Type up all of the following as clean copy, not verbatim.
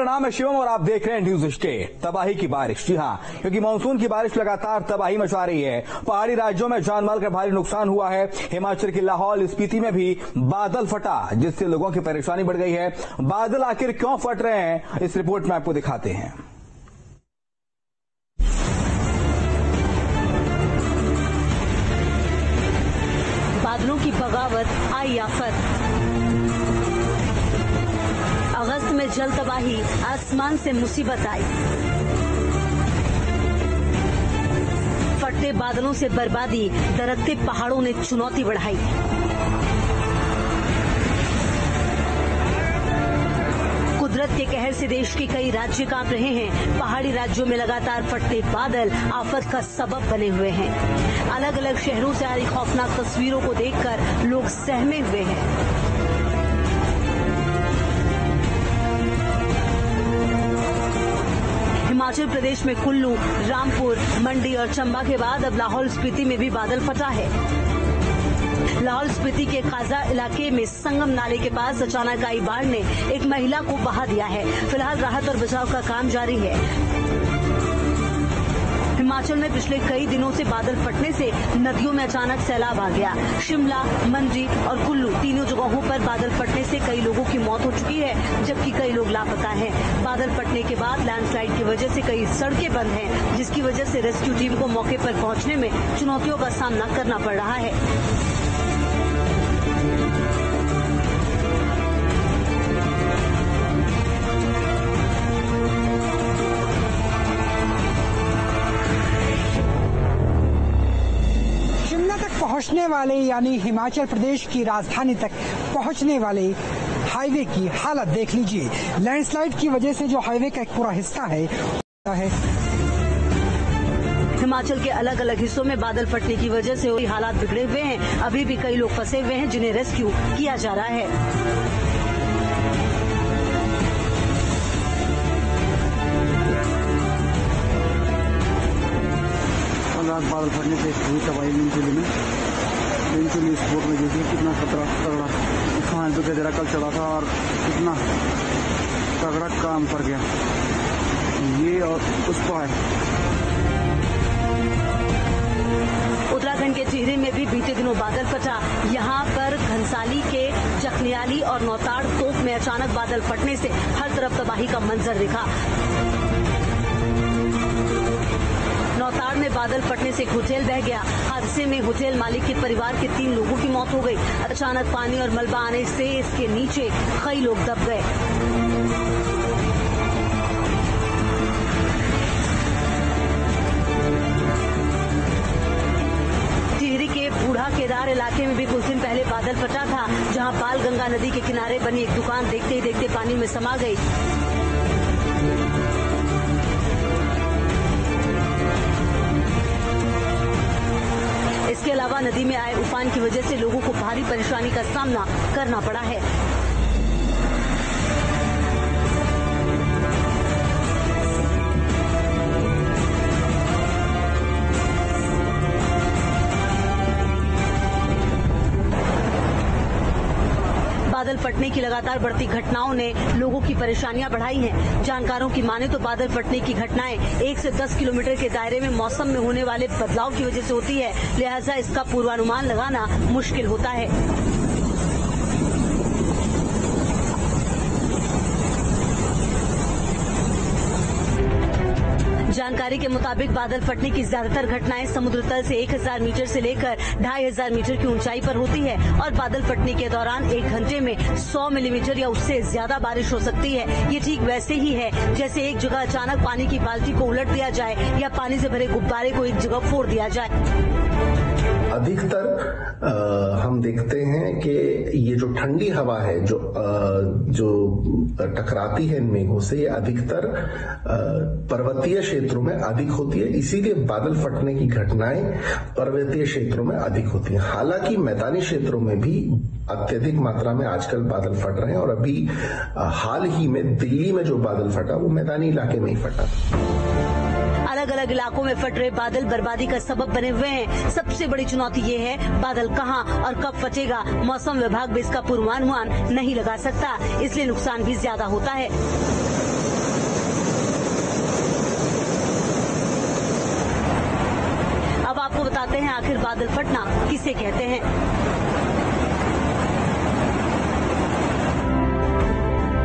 मेरा नाम है शिवम और आप देख रहे हैं न्यूज स्टेट। तबाही की बारिश, जी हां, क्योंकि मानसून की बारिश लगातार तबाही मचा रही है। पहाड़ी राज्यों में जान माल का भारी नुकसान हुआ है। हिमाचल के लाहौल स्पीति में भी बादल फटा, जिससे लोगों की परेशानी बढ़ गई है। बादल आखिर क्यों फट रहे हैं, इस रिपोर्ट में आपको दिखाते हैं। बादलों की बगावत आई आफत। अगस्त में जल तबाही, आसमान से मुसीबत आई। फटते बादलों से बर्बादी, दरकते पहाड़ों ने चुनौती बढ़ाई। कुदरत के कहर से देश के कई राज्य कांप रहे हैं। पहाड़ी राज्यों में लगातार फटते बादल आफत का सबब बने हुए हैं। अलग अलग शहरों से आ रही खौफनाक तस्वीरों को देखकर लोग सहमे हुए हैं। हिमाचल प्रदेश में कुल्लू, रामपुर, मंडी और चंबा के बाद अब लाहौल स्पीति में भी बादल फटा है। लाहौल स्पीति के काजा इलाके में संगम नाले के पास अचानक आई बाढ़ ने एक महिला को बहा दिया है। फिलहाल राहत और बचाव का काम जारी है। हिमाचल में पिछले कई दिनों से बादल फटने से नदियों में अचानक सैलाब आ गया। शिमला, मंडी और कुल्लू तीनों जगहों पर बादल फटने से कई लोगों की मौत हो चुकी है, जबकि कई लोग लापता हैं। बादल फटने के बाद लैंडस्लाइड की वजह से कई सड़कें बंद हैं, जिसकी वजह से रेस्क्यू टीम को मौके पर पहुंचने में चुनौतियों का सामना करना पड़ रहा है। पहुंचने वाले यानी हिमाचल प्रदेश की राजधानी तक पहुंचने वाले हाईवे की हालत देख लीजिए। लैंडस्लाइड की वजह से जो हाईवे का एक पूरा हिस्सा है हिमाचल के अलग अलग हिस्सों में बादल फटने की वजह से हालात बिगड़े हुए हैं। अभी भी कई लोग फंसे हुए हैं, जिन्हें रेस्क्यू किया जा रहा है। बादल फटने से हुई तबाही नीमचोली स्पोर्ट में देखिए कितना खतरा तगड़ा खान तो गजरा कल चढ़ा था और कितना तगड़ा काम कर गया ये और उस पर। उत्तराखंड के टिहरी में भी बीते दिनों बादल फटा। यहाँ पर घनसाली के जखनियाली और नौताड़ तोप में अचानक बादल फटने से हर तरफ तबाही का मंजर दिखा। नौताड़ में बादल फटने से एक होटल बह गया। हादसे में होटल मालिक के परिवार के 3 लोगों की मौत हो गई। अचानक पानी और मलबा आने से इसके नीचे कई लोग दब गए। टिहरी के बूढ़ा केदार इलाके में भी कुछ दिन पहले बादल फटा था, जहां बाल गंगा नदी के किनारे बनी एक दुकान देखते ही देखते पानी में समा गई। इसके अलावा नदी में आए उफान की वजह से लोगों को भारी परेशानी का सामना करना पड़ा है। बादल फटने की लगातार बढ़ती घटनाओं ने लोगों की परेशानियां बढ़ाई हैं। जानकारों की माने तो बादल फटने की घटनाएं 1 से 10 किलोमीटर के दायरे में मौसम में होने वाले बदलाव की वजह से होती है, लिहाजा इसका पूर्वानुमान लगाना मुश्किल होता है। जानकारी के मुताबिक बादल फटने की ज्यादातर घटनाएं समुद्र तल से 1000 मीटर से लेकर 2500 मीटर की ऊंचाई पर होती है और बादल फटने के दौरान 1 घंटे में 100 मिलीमीटर या उससे ज्यादा बारिश हो सकती है। ये ठीक वैसे ही है जैसे एक जगह अचानक पानी की बाल्टी को उलट दिया जाए या पानी से भरे गुब्बारे को एक जगह फोड़ दिया जाए। अधिकतर हम देखते हैं कि ये जो ठंडी हवा है जो टकराती है इन मेघों से, ये अधिकतर पर्वतीय क्षेत्रों में अधिक होती है। इसीलिए बादल फटने की घटनाएं पर्वतीय क्षेत्रों में अधिक होती हैं। हालांकि मैदानी क्षेत्रों में भी अत्यधिक मात्रा में आजकल बादल फट रहे हैं और अभी हाल ही में दिल्ली में जो बादल फटा वो मैदानी इलाके में ही फटा। अलग अलग इलाकों में फट रहे बादल बर्बादी का सबब बने हुए हैं। सबसे बड़ी चुनौती ये है बादल कहां और कब फटेगा। मौसम विभाग भी इसका पूर्वानुमान नहीं लगा सकता, इसलिए नुकसान भी ज्यादा होता है। जानते हैं आखिर बादल फटना किसे कहते हैं।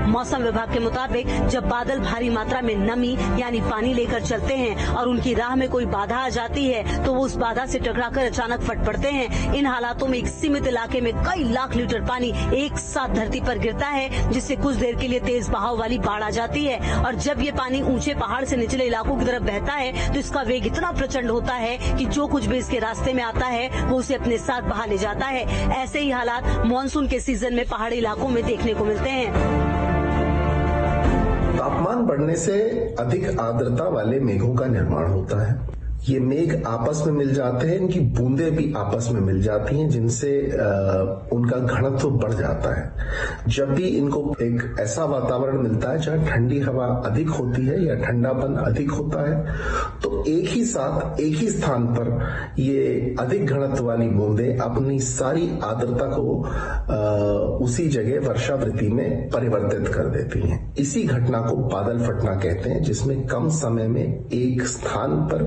मौसम विभाग के मुताबिक जब बादल भारी मात्रा में नमी यानी पानी लेकर चलते हैं और उनकी राह में कोई बाधा आ जाती है तो वो उस बाधा से टकराकर अचानक फट पड़ते हैं। इन हालातों में एक सीमित इलाके में कई लाख लीटर पानी एक साथ धरती पर गिरता है, जिससे कुछ देर के लिए तेज बहाव वाली बाढ़ आ जाती है। और जब ये पानी ऊंचे पहाड़ से निचले इलाकों की तरफ बहता है तो इसका वेग इतना प्रचंड होता है कि जो कुछ भी इसके रास्ते में आता है वो उसे अपने साथ बहा ले जाता है। ऐसे ही हालात मानसून के सीजन में पहाड़ी इलाकों में देखने को मिलते हैं। तापमान बढ़ने से अधिक आर्द्रता वाले मेघों का निर्माण होता है। ये मेघ आपस में मिल जाते हैं, इनकी बूंदें भी आपस में मिल जाती हैं, जिनसे उनका घनत्व बढ़ जाता है। जब भी इनको एक ऐसा वातावरण मिलता है जहां ठंडी हवा अधिक होती है या ठंडापन अधिक होता है, तो एक ही साथ एक ही स्थान पर ये अधिक घनत्व वाली बूंदें अपनी सारी आर्द्रता को उसी जगह वर्षावृत्ति में परिवर्तित कर देती हैं। इसी घटना को बादल फटना कहते हैं, जिसमें कम समय में एक स्थान पर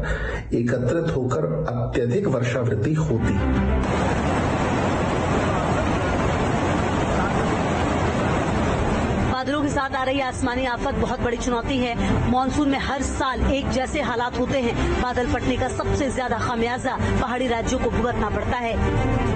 एकत्रित होकर अत्यधिक वर्षावृत्ति होती है। बादलों के साथ आ रही आसमानी आफत बहुत बड़ी चुनौती है। मानसून में हर साल एक जैसे हालात होते हैं। बादल फटने का सबसे ज्यादा खामियाजा पहाड़ी राज्यों को भुगतना पड़ता है।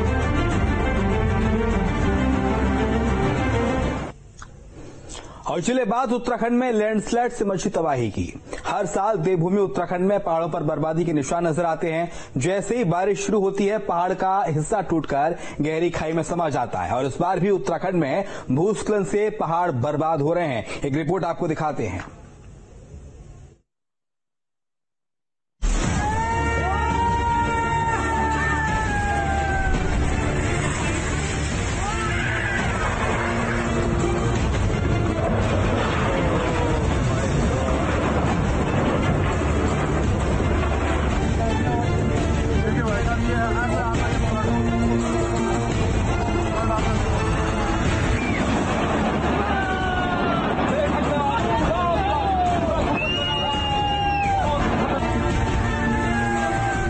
और चलिए बात उत्तराखंड में लैंडस्लाइड से मची तबाही की। हर साल देवभूमि उत्तराखंड में पहाड़ों पर बर्बादी के निशान नजर आते हैं। जैसे ही बारिश शुरू होती है, पहाड़ का हिस्सा टूटकर गहरी खाई में समा जाता है। और इस बार भी उत्तराखंड में भूस्खलन से पहाड़ बर्बाद हो रहे हैं। एक रिपोर्ट आपको दिखाते हैं।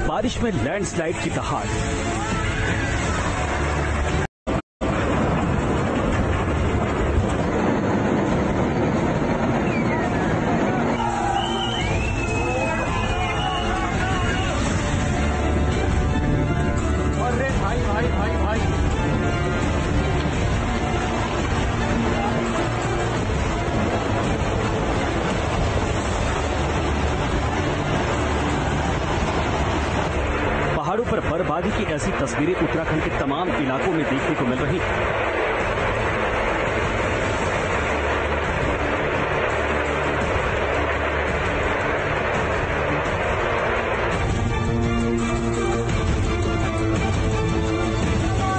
बारिश में लैंडस्लाइड की दहाड़। अरे भाई भाई भाई भाई पहाड़ों पर बर्बादी की ऐसी तस्वीरें उत्तराखंड के तमाम इलाकों में देखने को मिल रही हैं।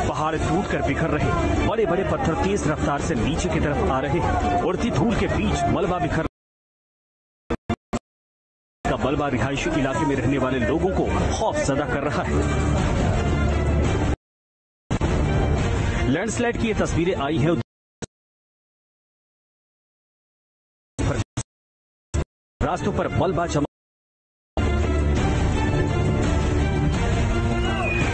पहाड़ टूटकर बिखर रहे, बड़े बड़े पत्थर तेज रफ्तार से नीचे की तरफ आ रहे हैं। उड़ती धूल के बीच मलबा बिखर का मलबा रिहायशी इलाके में रहने वाले लोगों को खौफजदा कर रहा है। लैंडस्लाइड की ये तस्वीरें आई है रास्तों पर मलबा जमा।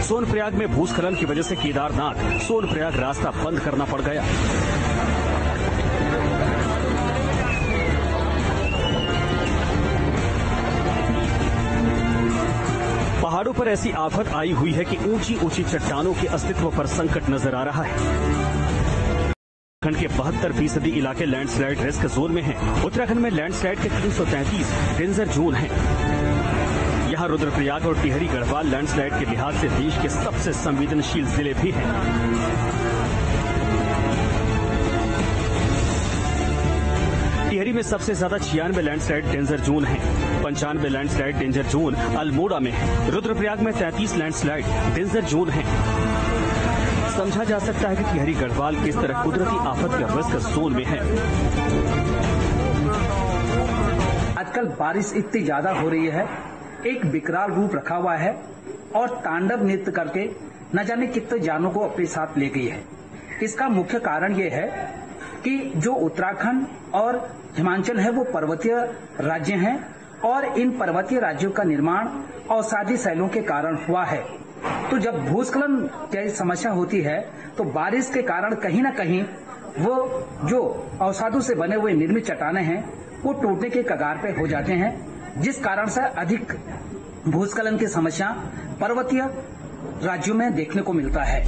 सोनप्रयाग में भूस्खलन की वजह से केदारनाथ सोनप्रयाग रास्ता बंद करना पड़ गया। पहाड़ों पर ऐसी आफत आई हुई है कि ऊंची ऊंची चट्टानों के अस्तित्व पर संकट नजर आ रहा है। उत्तराखंड के 72% इलाके लैंडस्लाइड रिस्क जोन में हैं। उत्तराखंड में लैंडस्लाइड के 333 डेंजर जोन हैं। यहां रुद्रप्रयाग और टिहरी गढ़वाल लैंडस्लाइड के लिहाज से देश के सबसे संवेदनशील जिले भी हैं। टिहरी में सबसे ज्यादा 96 लैंडस्लाइड डेंजर जोन हैं। 95 लैंडस्लाइड डेंजर जोन अल्मोड़ा में है। रुद्रप्रयाग में 33 लैंडस्लाइड डेंजर जोन हैं। समझा जा सकता है कि टिहरी गढ़वाल किस तरह कुदरती आफत के रिस्क जोन में है। आजकल बारिश इतनी ज्यादा हो रही है, एक विकराल रूप रखा हुआ है और तांडव नृत्य करके न जाने कितने जानों को अपने साथ ले गई है। इसका मुख्य कारण ये है कि जो उत्तराखंड और हिमाचल है वो पर्वतीय राज्य हैं और इन पर्वतीय राज्यों का निर्माण अवसादी शैलों के कारण हुआ है। तो जब भूस्खलन जैसी समस्या होती है तो बारिश के कारण कहीं न कहीं वो जो अवसादों से बने हुए निर्मित चट्टाने हैं वो टूटने के कगार पे हो जाते हैं, जिस कारण से अधिक भूस्खलन की समस्या पर्वतीय राज्यों में देखने को मिलता है।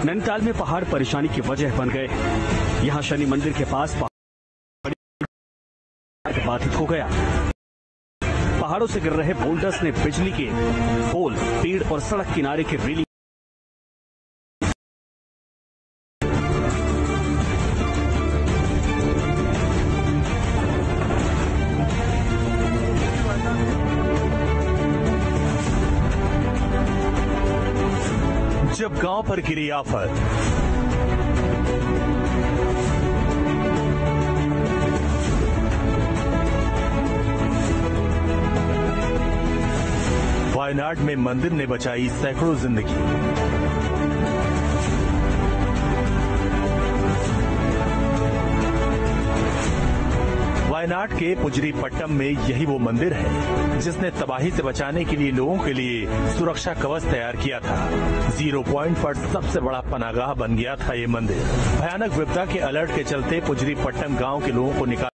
नैनीताल में पहाड़ परेशानी की वजह बन गए। यहां शनि मंदिर के पास बाधित हो गया। पहाड़ों से गिर रहे बोल्डर्स ने बिजली के पोल, पेड़ और सड़क किनारे के रेलिंग जब गांव पर गिरी आफत, वायनाड में मंदिर ने बचाई सैकड़ों जिंदगी। वायनाड के पुजरी पट्टम में यही वो मंदिर है जिसने तबाही से बचाने के लिए लोगों के लिए सुरक्षा कवच तैयार किया था। 0 पॉइंट पर सबसे बड़ा पनागाह बन गया था ये मंदिर। भयानक विपदा के अलर्ट के चलते पुजरी पट्टम गांव के लोगों को निकाल,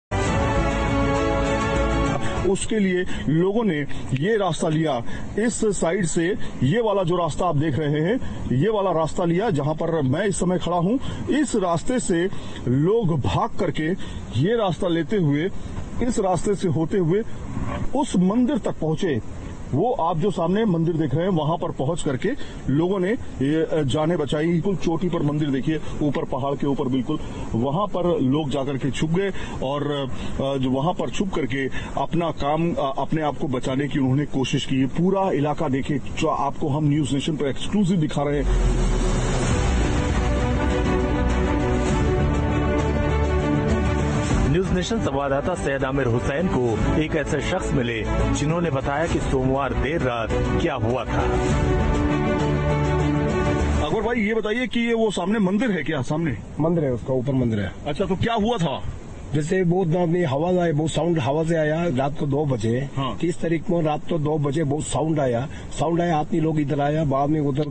उसके लिए लोगों ने ये रास्ता लिया। इस साइड से ये वाला जो रास्ता आप देख रहे हैं, ये वाला रास्ता लिया जहां पर मैं इस समय खड़ा हूं। इस रास्ते से लोग भाग करके ये रास्ता लेते हुए, इस रास्ते से होते हुए उस मंदिर तक पहुंचे। वो आप जो सामने मंदिर देख रहे हैं वहां पर पहुंच करके लोगों ने ये जाने बचाई। बिल्कुल चोटी पर मंदिर देखिए, ऊपर पहाड़ के ऊपर बिल्कुल, वहां पर लोग जाकर के छुप गए और जो वहां पर छुप करके अपना काम, अपने आप को बचाने की उन्होंने कोशिश की। पूरा इलाका देखिए, जो आपको हम न्यूज नेशन पर एक्सक्लूसिव दिखा रहे हैं। न्यूज नेशन संवाददाता सैयद आमिर हुसैन को एक ऐसे शख्स मिले जिन्होंने बताया कि सोमवार देर रात क्या हुआ था। अकबर भाई, ये बताइए कि ये वो सामने मंदिर है क्या? सामने मंदिर है, उसका ऊपर मंदिर है। अच्छा, तो क्या हुआ था? जैसे बहुत हवा आया, बहुत साउंड हवा से आया रात को 2 बजे। 30 तारीख को रात को 2 बजे बहुत साउंड आया। आदमी लोग इधर आया, बाद में उधर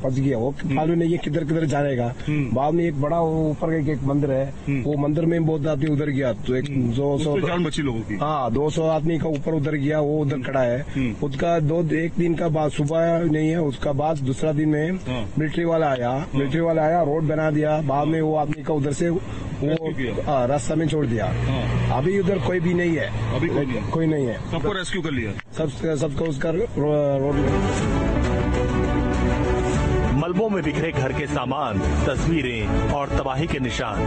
फंस गया। वो मालूम नहीं है किधर जाएगा। बाद में एक बड़ा ऊपर एक मंदिर है, वो मंदिर में बहुत आदमी उधर गया तो एक 200 जान बची लोगों की। हाँ, 200 आदमी का ऊपर उधर गया, वो उधर खड़ा है। उसका एक दिन का बाद सुबह नहीं है, उसका बाद दूसरा दिन में मिलिट्री वाला आया, रोड बना दिया। बाद में वो आदमी का उधर से वो रास्ता में छोड़ दिया। अभी उधर कोई भी नहीं है, अभी कोई नहीं है। सबको रेस्क्यू कर लिया, सबको उसका रोड। मलबों में बिखरे घर के सामान, तस्वीरें और तबाही के निशान।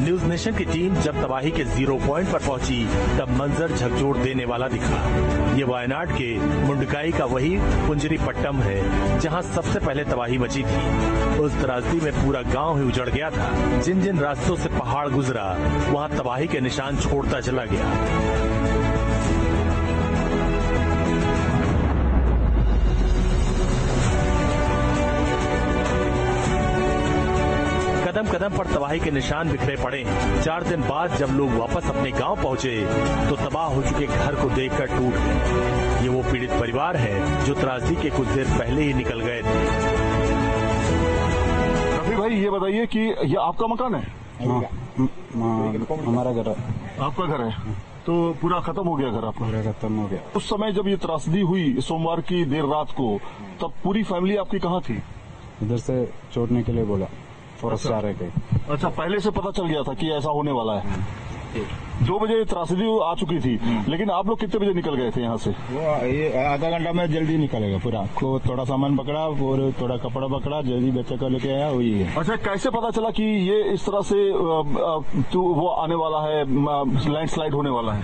न्यूज नेशन की टीम जब तबाही के 0 पॉइंट पर पहुंची तब मंजर झकझोर देने वाला दिखा। ये वायनाड के मुंडकाई का वही पुंजरी पट्टम है जहां सबसे पहले तबाही मची थी। उस त्रासदी में पूरा गांव ही उजड़ गया था। जिन जिन रास्तों से पहाड़ गुजरा वहां तबाही के निशान छोड़ता चला गया। कदम कदम पर तबाही के निशान बिखरे पड़े। 4 दिन बाद जब लोग वापस अपने गांव पहुंचे तो तबाह हो चुके घर को देखकर टूट गए। ये वो पीड़ित परिवार है जो त्रासदी के कुछ देर पहले ही निकल गए थे। रफी भाई, ये बताइए कि ये आपका मकान है? हमारा घर है। आपका घर है? तो पूरा खत्म हो गया घर आपका? पूरा खत्म हो गया। उस समय जब ये त्रासदी हुई सोमवार की देर रात को, तब पूरी फैमिली आपकी कहाँ थी? इधर से छोड़ने के लिए बोला। अच्छा, पहले से पता चल गया था कि ऐसा होने वाला है। 2 बजे त्रासदी आ चुकी थी, लेकिन आप लोग कितने बजे निकल गए थे यहाँ से? वो ये आधा घंटा में जल्दी निकलेगा पूरा। को थोड़ा सामान पकड़ा और थोड़ा कपड़ा पकड़ा, जल्दी बच्चा को लेके आया, वही है। अच्छा, कैसे पता चला कि ये इस तरह से तो वो आने वाला है, लैंडस्लाइड होने वाला है?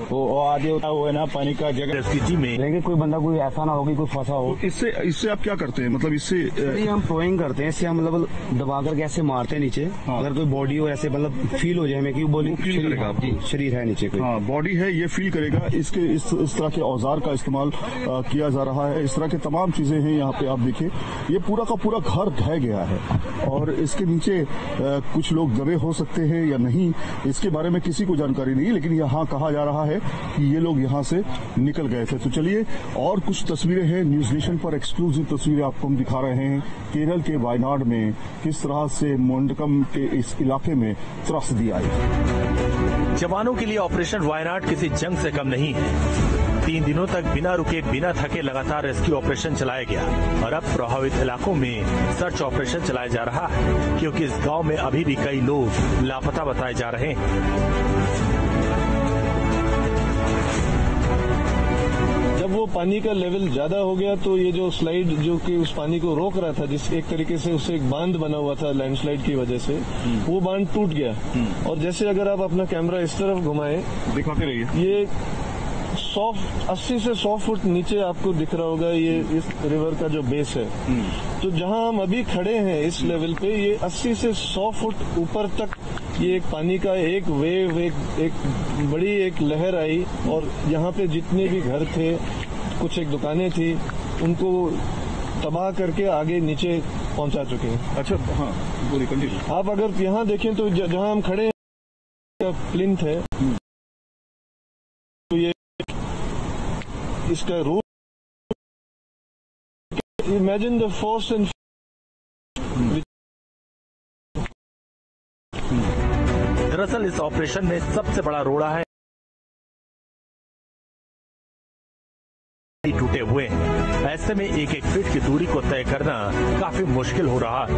वो आगे वो है ना, पानी का जगह स्थिति में लेकिन कोई बंदा कोई ऐसा ना हो कि कोई फंसा हो। इससे आप क्या करते हैं? मतलब इससे हम प्रोइंग करते हैं, इससे हम मतलब दबा करके ऐसे मारते हैं नीचे। अगर कोई बॉडी हो ऐसे मतलब फील हो जाए हमें कि फील करेगा आपको, शरीर है नीचे, हाँ बॉडी है ये फील करेगा। इसके इस तरह के औजार का इस्तेमाल किया जा रहा है। इस तरह के तमाम चीजें हैं यहाँ पे। आप देखिए ये पूरा का पूरा घर ढह गया है और इसके नीचे कुछ लोग दबे हो सकते हैं या नहीं, इसके बारे में किसी को जानकारी नहीं, लेकिन यहाँ कहा जा रहा है कि ये लोग यहाँ से निकल गए थे। तो चलिए और कुछ तस्वीरें हैं न्यूज नेशन पर, एक्सक्लूसिव तस्वीरें आपको हम दिखा रहे हैं। केरल के वायनाड में किस तरह से मोंडकम के इस इलाके में त्रस्त आई। जवानों के लिए ऑपरेशन वायनाड किसी जंग से कम नहीं है। 3 दिनों तक बिना रुके बिना थके लगातार रेस्क्यू ऑपरेशन चलाया गया और अब प्रभावित इलाकों में सर्च ऑपरेशन चलाया जा रहा है, क्योंकि इस गांव में अभी भी कई लोग लापता बताए जा रहे हैं। जब वो पानी का लेवल ज्यादा हो गया तो ये जो स्लाइड जो कि उस पानी को रोक रहा था, जिस एक तरीके से उससे एक बांध बना हुआ था लैंडस्लाइड की वजह से, वो बांध टूट गया। और जैसे अगर आप अपना कैमरा इस तरफ घुमाएं, दिखाते रहिए, ये 80 से 100 फुट नीचे आपको दिख रहा होगा ये इस रिवर का जो बेस है। तो जहां हम अभी खड़े हैं इस लेवल पे, ये 80 से 100 फुट ऊपर तक ये एक पानी का एक वेव, एक बड़ी एक लहर आई और यहाँ पे जितने भी घर थे, कुछ एक दुकानें थी, उनको तबाह करके आगे नीचे पहुंचा चुके हैं। अच्छा, हाँ पूरी कंटिन्यू। आप अगर यहाँ देखें तो जहाँ हम खड़े हैं प्लिंथ है, तो ये इसका root, imagine the force and दरअसल इस ऑपरेशन में सबसे बड़ा रोड़ा है टूटे हुए हैं। ऐसे में 1-1 फीट की दूरी को तय करना काफी मुश्किल हो रहा है।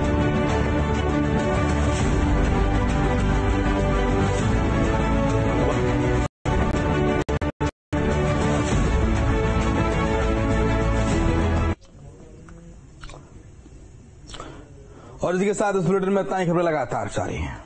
और इसी के साथ इस बुलेटिन में इतना ही खबरें लगातार जारी हैं।